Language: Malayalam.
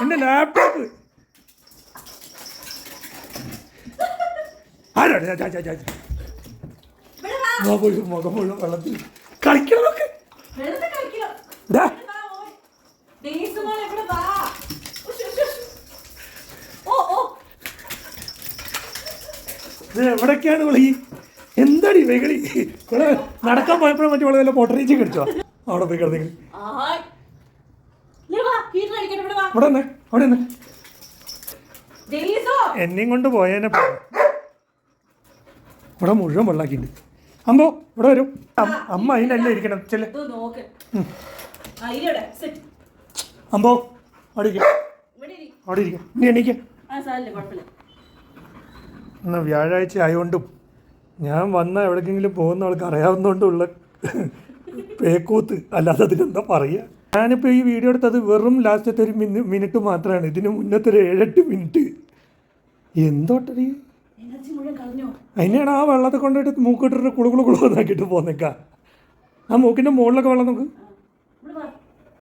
എൻ്റെ ലാപ്ടോപ്പ് മുഖം മുഴുവൻ വെള്ളത്തിൽ കളിക്കണം നോക്ക്. എവിടൊക്കെയാണ് വിളി? എന്താടി വെകളി? ഇവിടെ നടക്കാൻ പോയപ്പോഴും മറ്റു വളരെ പൊട്ടറീച്ച് കടിച്ചോ? അവിടെ പോയി കിടന്നെങ്കിൽ അവിടെ തന്നെ അവിടെ തന്നെ എന്നെയും കൊണ്ട് പോയേനെ. ഇവിടെ മുഴുവൻ വെള്ളാക്കിണ്ട്. അമ്പോ ഇവിടെ വരും. അമ്മ അതിനല്ലേ ഇരിക്കണം. ചെല്ലേ അമ്പോ അവിടെ അവിടെ ഇരിക്കും. നീ എണീക്ക. എന്നാൽ വ്യാഴാഴ്ച ആയതുകൊണ്ടും ഞാൻ വന്ന എവിടേക്കെങ്കിലും പോകുന്ന ആൾക്ക് അറിയാവുന്നതുകൊണ്ടുള്ള പേക്കൂത്ത്, അല്ലാതെ അതിനെന്താ പറയുക. ഞാനിപ്പോൾ ഈ വീഡിയോ എടുത്തത് വെറും ലാസ്റ്റത്തെ ഒരു മിനിറ്റ് മാത്രമാണ്. ഇതിന് മുന്നത്തെ ഒരു 7-8 മിനിറ്റ് എന്തോട്ടറി അതിനെയാണ് ആ വെള്ളത്തെ കൊണ്ടിട്ട് മൂക്കിട്ടിട്ട് കുളുകുളു കുളുന്നാക്കിയിട്ട് പോന്നേക്കാം. ആ മൂക്കിൻ്റെ മുകളിലൊക്കെ വെള്ളം നോക്ക്.